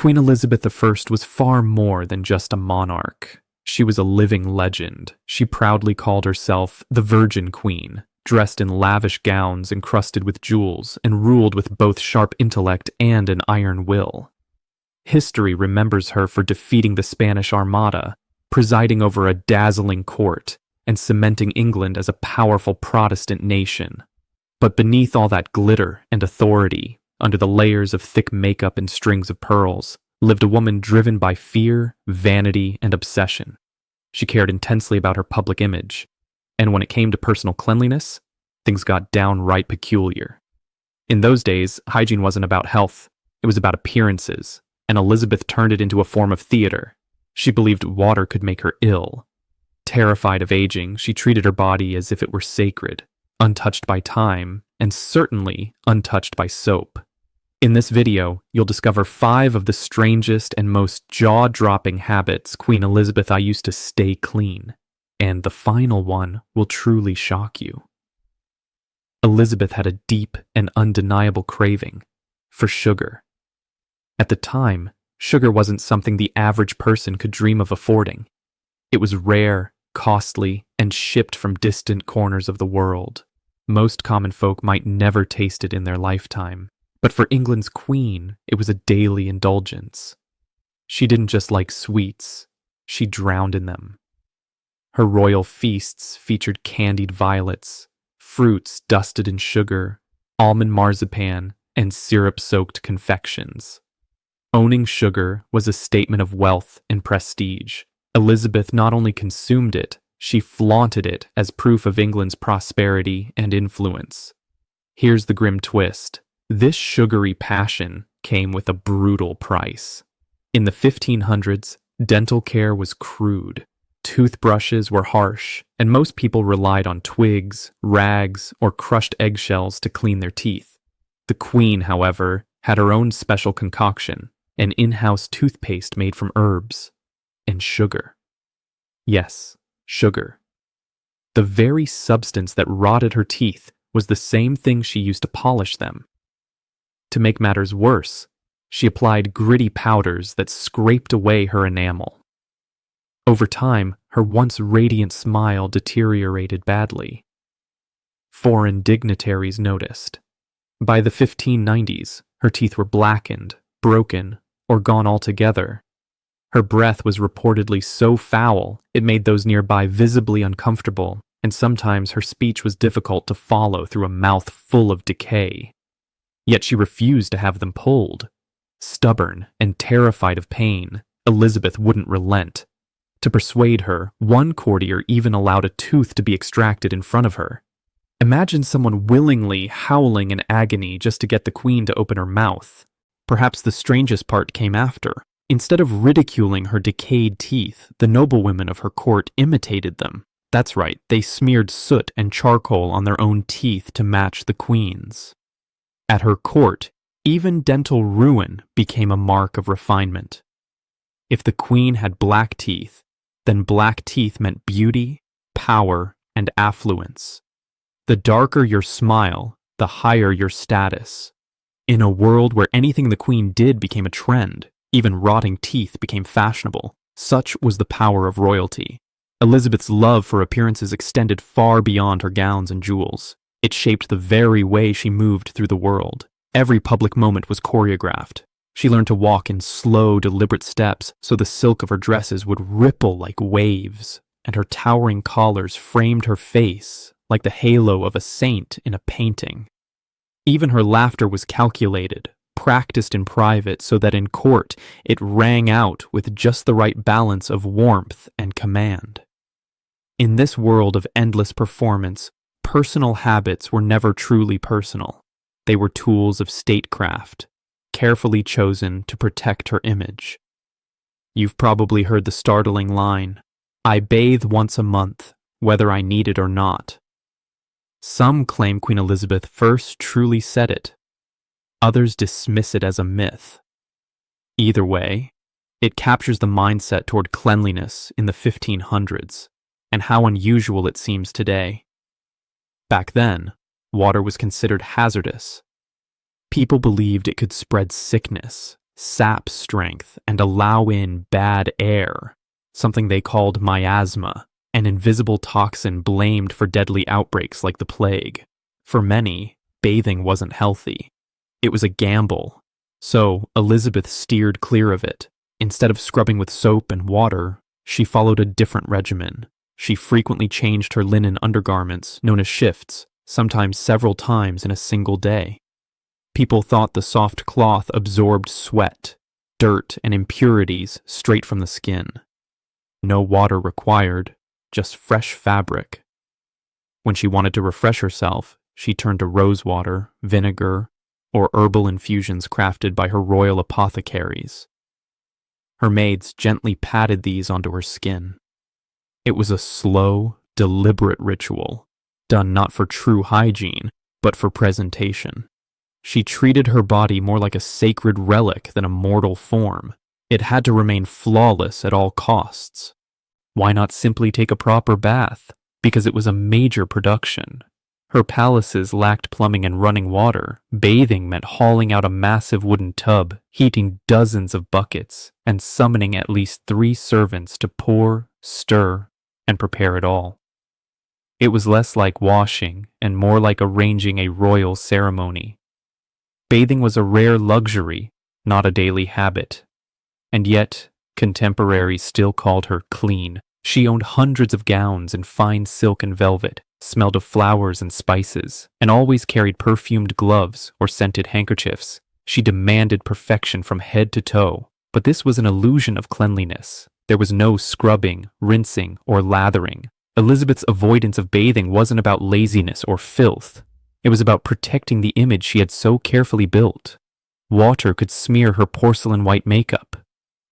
Queen Elizabeth I was far more than just a monarch. She was a living legend. She proudly called herself the Virgin Queen, dressed in lavish gowns encrusted with jewels, and ruled with both sharp intellect and an iron will. History remembers her for defeating the Spanish Armada, presiding over a dazzling court, and cementing England as a powerful Protestant nation. But beneath all that glitter and authority, under the layers of thick makeup and strings of pearls, lived a woman driven by fear, vanity, and obsession. She cared intensely about her public image, and when it came to personal cleanliness, things got downright peculiar. In those days, hygiene wasn't about health, it was about appearances, and Elizabeth turned it into a form of theater. She believed water could make her ill. Terrified of aging, she treated her body as if it were sacred, untouched by time, and certainly untouched by soap. In this video, you'll discover 5 of the strangest and most jaw-dropping habits Queen Elizabeth I used to stay clean, and the final one will truly shock you. Elizabeth had a deep and undeniable craving for sugar. At the time, sugar wasn't something the average person could dream of affording. It was rare, costly, and shipped from distant corners of the world. Most common folk might never taste it in their lifetime, but for England's queen, it was a daily indulgence. She didn't just like sweets, she drowned in them. Her royal feasts featured candied violets, fruits dusted in sugar, almond marzipan, and syrup-soaked confections. Owning sugar was a statement of wealth and prestige. Elizabeth not only consumed it, she flaunted it as proof of England's prosperity and influence. Here's the grim twist. This sugary passion came with a brutal price. In the 1500s, dental care was crude. Toothbrushes were harsh, and most people relied on twigs, rags, or crushed eggshells to clean their teeth. The Queen, however, had her own special concoction, an in-house toothpaste made from herbs and sugar. Yes, sugar. The very substance that rotted her teeth was the same thing she used to polish them. To make matters worse, she applied gritty powders that scraped away her enamel. Over time, her once radiant smile deteriorated badly. Foreign dignitaries noticed. By the 1590s, her teeth were blackened, broken, or gone altogether. Her breath was reportedly so foul it made those nearby visibly uncomfortable, and sometimes her speech was difficult to follow through a mouth full of decay. Yet she refused to have them pulled. Stubborn and terrified of pain, Elizabeth wouldn't relent. To persuade her, one courtier even allowed a tooth to be extracted in front of her. Imagine someone willingly howling in agony just to get the Queen to open her mouth. Perhaps the strangest part came after. Instead of ridiculing her decayed teeth, the noblewomen of her court imitated them. That's right, they smeared soot and charcoal on their own teeth to match the Queen's. At her court, even dental ruin became a mark of refinement. If the Queen had black teeth, then black teeth meant beauty, power, and affluence. The darker your smile, the higher your status. In a world where anything the Queen did became a trend, even rotting teeth became fashionable, such was the power of royalty. Elizabeth's love for appearances extended far beyond her gowns and jewels. It shaped the very way she moved through the world. Every public moment was choreographed. She learned to walk in slow, deliberate steps so the silk of her dresses would ripple like waves, and her towering collars framed her face like the halo of a saint in a painting. Even her laughter was calculated, practiced in private so that in court it rang out with just the right balance of warmth and command. In this world of endless performance, personal habits were never truly personal. They were tools of statecraft, carefully chosen to protect her image. You've probably heard the startling line, "I bathe once a month, whether I need it or not." Some claim Queen Elizabeth first truly said it. Others dismiss it as a myth. Either way, it captures the mindset toward cleanliness in the 1500s, and how unusual it seems today. Back then, water was considered hazardous. People believed it could spread sickness, sap strength, and allow in bad air, something they called miasma, an invisible toxin blamed for deadly outbreaks like the plague. For many, bathing wasn't healthy. It was a gamble. So Elizabeth steered clear of it. Instead of scrubbing with soap and water, she followed a different regimen. She frequently changed her linen undergarments, known as shifts, sometimes several times in a single day. People thought the soft cloth absorbed sweat, dirt, and impurities straight from the skin. No water required, just fresh fabric. When she wanted to refresh herself, she turned to rose water, vinegar, or herbal infusions crafted by her royal apothecaries. Her maids gently patted these onto her skin. It was a slow, deliberate ritual, done not for true hygiene, but for presentation. She treated her body more like a sacred relic than a mortal form. It had to remain flawless at all costs. Why not simply take a proper bath? Because it was a major production. Her palaces lacked plumbing and running water. Bathing meant hauling out a massive wooden tub, heating dozens of buckets, and summoning at least 3 servants to pour, stir, and prepare it all. It was less like washing and more like arranging a royal ceremony. Bathing was a rare luxury, not a daily habit. And yet, contemporaries still called her clean. She owned hundreds of gowns in fine silk and velvet, smelled of flowers and spices, and always carried perfumed gloves or scented handkerchiefs. She demanded perfection from head to toe, but this was an illusion of cleanliness. There was no scrubbing, rinsing, or lathering. Elizabeth's avoidance of bathing wasn't about laziness or filth. It was about protecting the image she had so carefully built. Water could smear her porcelain white makeup.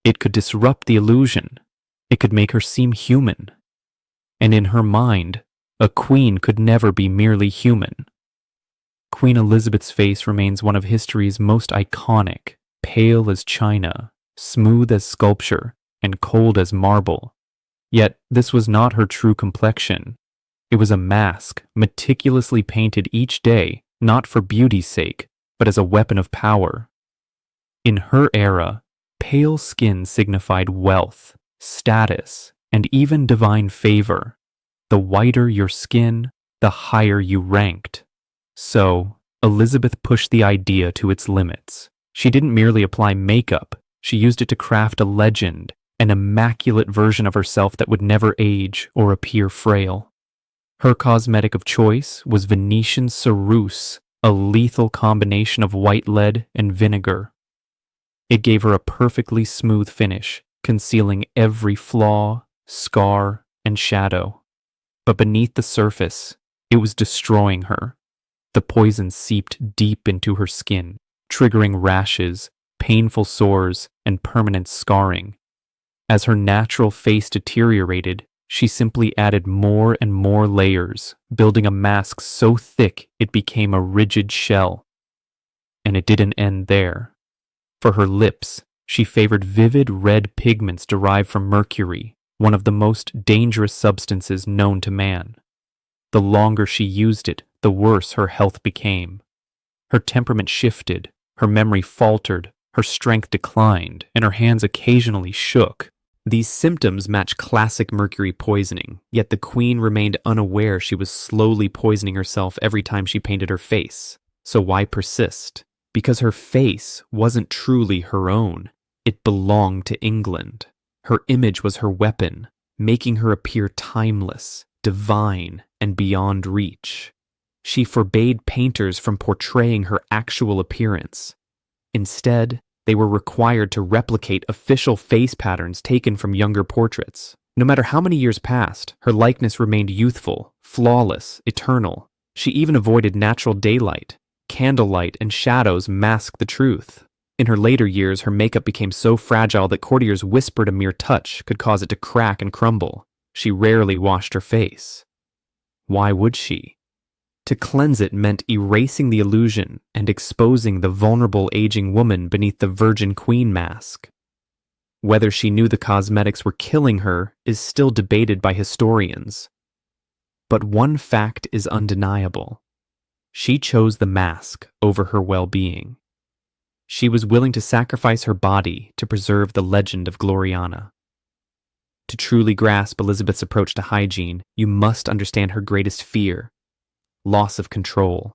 It could disrupt the illusion. It could make her seem human. And in her mind, a queen could never be merely human. Queen Elizabeth's face remains one of history's most iconic, pale as china, smooth as sculpture, and cold as marble. Yet this was not her true complexion. It was a mask, meticulously painted each day, not for beauty's sake, but as a weapon of power. In her era, pale skin signified wealth, status, and even divine favor. The whiter your skin, the higher you ranked. So, Elizabeth pushed the idea to its limits. She didn't merely apply makeup, she used it to craft a legend, an immaculate version of herself that would never age or appear frail. Her cosmetic of choice was Venetian ceruse, a lethal combination of white lead and vinegar. It gave her a perfectly smooth finish, concealing every flaw, scar, and shadow. But beneath the surface, it was destroying her. The poison seeped deep into her skin, triggering rashes, painful sores, and permanent scarring. As her natural face deteriorated, she simply added more and more layers, building a mask so thick it became a rigid shell. And it didn't end there. For her lips, she favored vivid red pigments derived from mercury, one of the most dangerous substances known to man. The longer she used it, the worse her health became. Her temperament shifted, her memory faltered, her strength declined, and her hands occasionally shook. These symptoms match classic mercury poisoning, yet the queen remained unaware she was slowly poisoning herself every time she painted her face. So why persist? Because her face wasn't truly her own. It belonged to England. Her image was her weapon, making her appear timeless, divine, and beyond reach. She forbade painters from portraying her actual appearance. Instead, they were required to replicate official face patterns taken from younger portraits. No matter how many years passed, her likeness remained youthful, flawless, eternal. She even avoided natural daylight. Candlelight and shadows masked the truth. In her later years, her makeup became so fragile that courtiers whispered a mere touch could cause it to crack and crumble. She rarely washed her face. Why would she? To cleanse it meant erasing the illusion and exposing the vulnerable aging woman beneath the Virgin Queen mask. Whether she knew the cosmetics were killing her is still debated by historians. But one fact is undeniable. She chose the mask over her well-being. She was willing to sacrifice her body to preserve the legend of Gloriana. To truly grasp Elizabeth's approach to hygiene, you must understand her greatest fear: loss of control.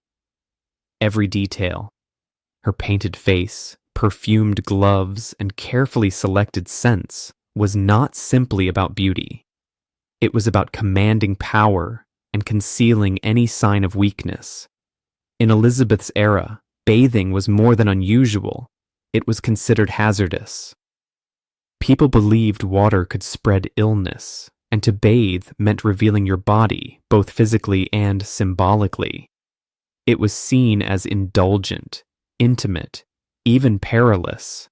Every detail, her painted face, perfumed gloves, and carefully selected scents, was not simply about beauty. It was about commanding power and concealing any sign of weakness. In Elizabeth's era, bathing was more than unusual. It was considered hazardous. People believed water could spread illness, and to bathe meant revealing your body, both physically and symbolically. It was seen as indulgent, intimate, even perilous.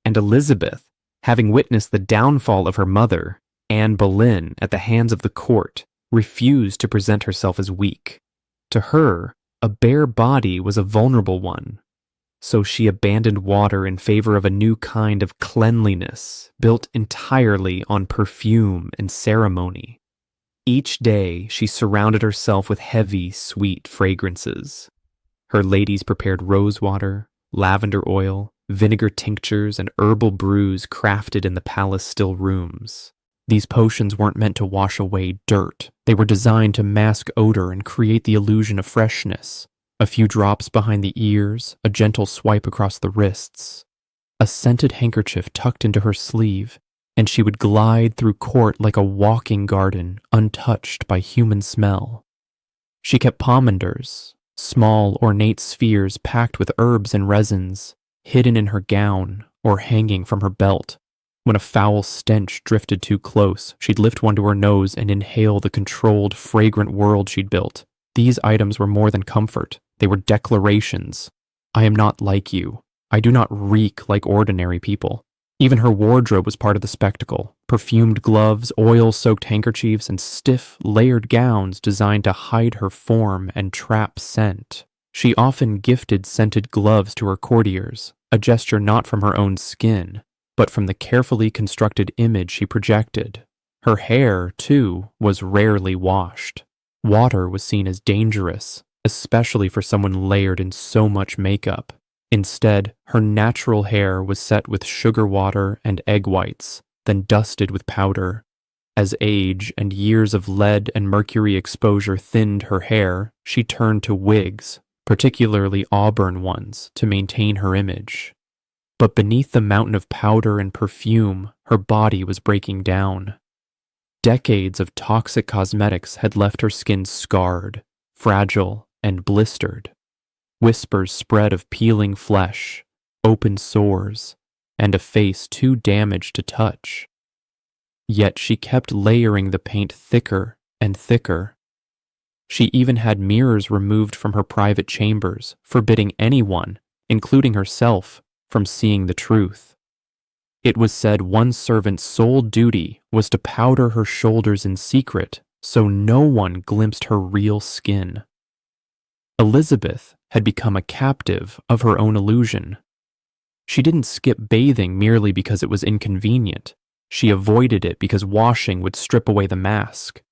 And Elizabeth, having witnessed the downfall of her mother, Anne Boleyn, at the hands of the court, refused to present herself as weak. To her, a bare body was a vulnerable one. So she abandoned water in favor of a new kind of cleanliness built entirely on perfume and ceremony. Each day she surrounded herself with heavy, sweet fragrances. Her ladies prepared rose water, lavender oil, vinegar tinctures, and herbal brews crafted in the palace still rooms. These potions weren't meant to wash away dirt. They were designed to mask odor and create the illusion of freshness. A few drops behind the ears, a gentle swipe across the wrists, a scented handkerchief tucked into her sleeve, and she would glide through court like a walking garden, untouched by human smell. She kept pomanders, small ornate spheres packed with herbs and resins, hidden in her gown or hanging from her belt. When a foul stench drifted too close, she'd lift one to her nose and inhale the controlled, fragrant world she'd built. These items were more than comfort. They were declarations. I am not like you. I do not reek like ordinary people. Even her wardrobe was part of the spectacle. Perfumed gloves, oil-soaked handkerchiefs, and stiff, layered gowns designed to hide her form and trap scent. She often gifted scented gloves to her courtiers, a gesture not from her own skin, but from the carefully constructed image she projected. Her hair, too, was rarely washed. Water was seen as dangerous, especially for someone layered in so much makeup. Instead, her natural hair was set with sugar water and egg whites, then dusted with powder. As age and years of lead and mercury exposure thinned her hair, she turned to wigs, particularly auburn ones, to maintain her image. But beneath the mountain of powder and perfume, her body was breaking down. Decades of toxic cosmetics had left her skin scarred, fragile, and blistered. Whispers spread of peeling flesh, open sores, and a face too damaged to touch. Yet she kept layering the paint thicker and thicker. She even had mirrors removed from her private chambers, forbidding anyone, including herself, from seeing the truth. It was said one servant's sole duty was to powder her shoulders in secret so no one glimpsed her real skin. Elizabeth had become a captive of her own illusion. She didn't skip bathing merely because it was inconvenient. She avoided it because washing would strip away the mask.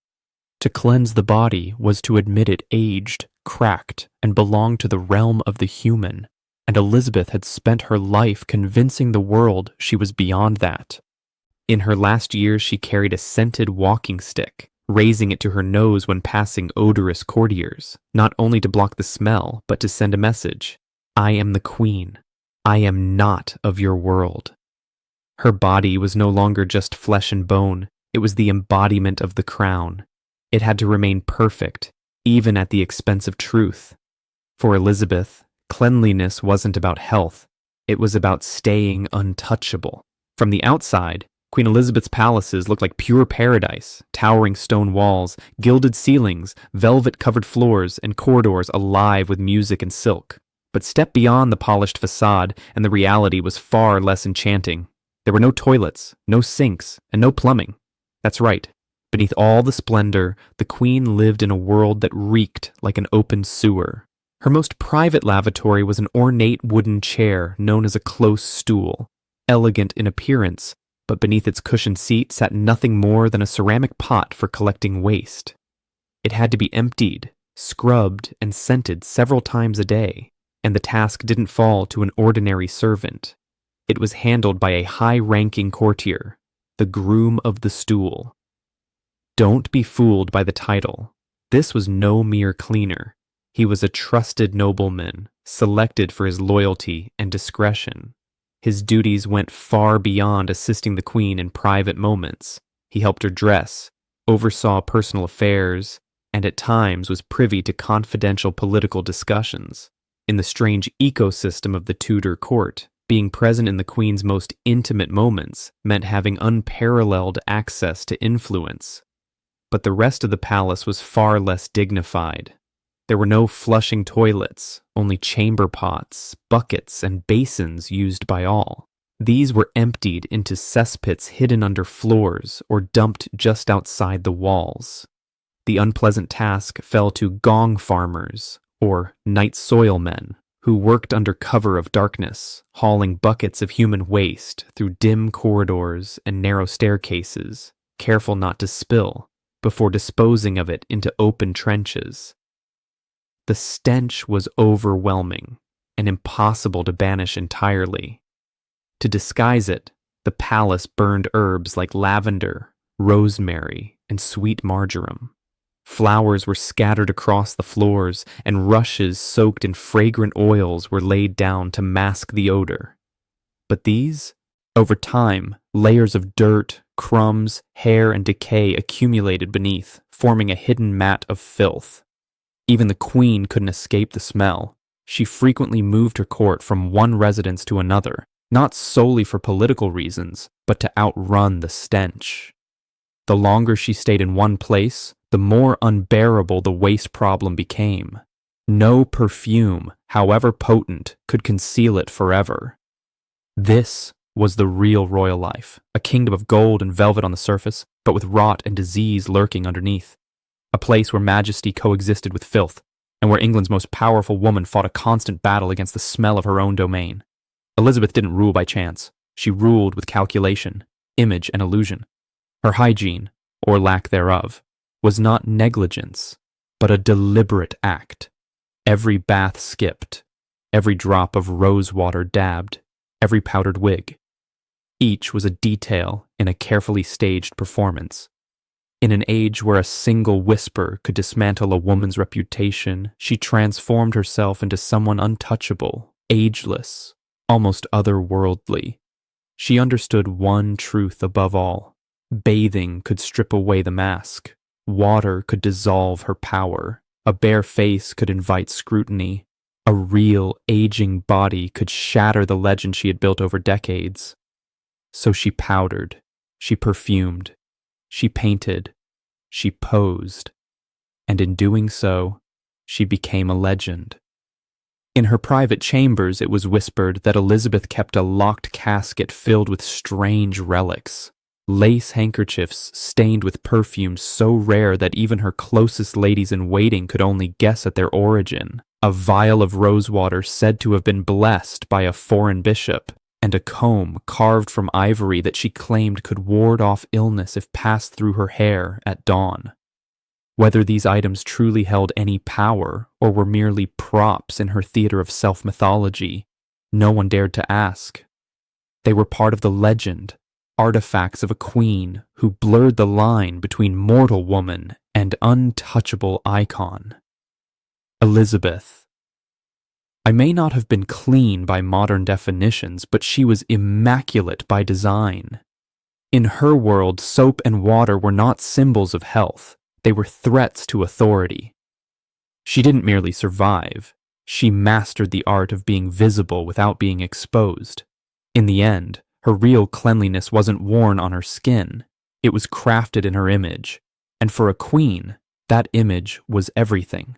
To cleanse the body was to admit it aged, cracked, and belonged to the realm of the human, and Elizabeth had spent her life convincing the world she was beyond that. In her last years, she carried a scented walking stick, raising it to her nose when passing odorous courtiers, not only to block the smell, but to send a message. I am the queen. I am not of your world. Her body was no longer just flesh and bone. It was the embodiment of the crown. It had to remain perfect, even at the expense of truth. For Elizabeth, cleanliness wasn't about health. It was about staying untouchable. From the outside, Queen Elizabeth's palaces looked like pure paradise: towering stone walls, gilded ceilings, velvet-covered floors, and corridors alive with music and silk. But step beyond the polished facade, and the reality was far less enchanting. There were no toilets, no sinks, and no plumbing. That's right. Beneath all the splendor, the queen lived in a world that reeked like an open sewer. Her most private lavatory was an ornate wooden chair known as a close stool, elegant in appearance, but beneath its cushioned seat sat nothing more than a ceramic pot for collecting waste. It had to be emptied, scrubbed, and scented several times a day, and the task didn't fall to an ordinary servant. It was handled by a high-ranking courtier, the groom of the stool. Don't be fooled by the title. This was no mere cleaner. He was a trusted nobleman, selected for his loyalty and discretion. His duties went far beyond assisting the queen in private moments. He helped her dress, oversaw personal affairs, and at times was privy to confidential political discussions. In the strange ecosystem of the Tudor court, being present in the queen's most intimate moments meant having unparalleled access to influence. But the rest of the palace was far less dignified. There were no flushing toilets, only chamber pots, buckets, and basins used by all. These were emptied into cesspits hidden under floors or dumped just outside the walls. The unpleasant task fell to gong farmers, or night soil men, who worked under cover of darkness, hauling buckets of human waste through dim corridors and narrow staircases, careful not to spill, before disposing of it into open trenches. The stench was overwhelming and impossible to banish entirely. To disguise it, the palace burned herbs like lavender, rosemary, and sweet marjoram. Flowers were scattered across the floors, and rushes soaked in fragrant oils were laid down to mask the odor. But these, over time, layers of dirt, crumbs, hair, and decay accumulated beneath, forming a hidden mat of filth. Even the queen couldn't escape the smell. She frequently moved her court from one residence to another, not solely for political reasons, but to outrun the stench. The longer she stayed in one place, the more unbearable the waste problem became. No perfume, however potent, could conceal it forever. This was the real royal life, a kingdom of gold and velvet on the surface, but with rot and disease lurking underneath. A place where majesty coexisted with filth, and where England's most powerful woman fought a constant battle against the smell of her own domain. Elizabeth didn't rule by chance. She ruled with calculation, image, and illusion. Her hygiene, or lack thereof, was not negligence, but a deliberate act. Every bath skipped, every drop of rose water dabbed, every powdered wig. Each was a detail in a carefully staged performance. In an age where a single whisper could dismantle a woman's reputation, she transformed herself into someone untouchable, ageless, almost otherworldly. She understood one truth above all. Bathing could strip away the mask. Water could dissolve her power. A bare face could invite scrutiny. A real, aging body could shatter the legend she had built over decades. So she powdered, she perfumed, she painted, she posed, and in doing so, she became a legend. In her private chambers, it was whispered that Elizabeth kept a locked casket filled with strange relics, lace handkerchiefs stained with perfumes so rare that even her closest ladies-in-waiting could only guess at their origin, a vial of rosewater said to have been blessed by a foreign bishop, and a comb carved from ivory that she claimed could ward off illness if passed through her hair at dawn. Whether these items truly held any power or were merely props in her theater of self-mythology, no one dared to ask. They were part of the legend, artifacts of a queen who blurred the line between mortal woman and untouchable icon. Elizabeth. I may not have been clean by modern definitions, but she was immaculate by design. In her world, soap and water were not symbols of health. They were threats to authority. She didn't merely survive. She mastered the art of being visible without being exposed. In the end, her real cleanliness wasn't worn on her skin. It was crafted in her image. And for a queen, that image was everything.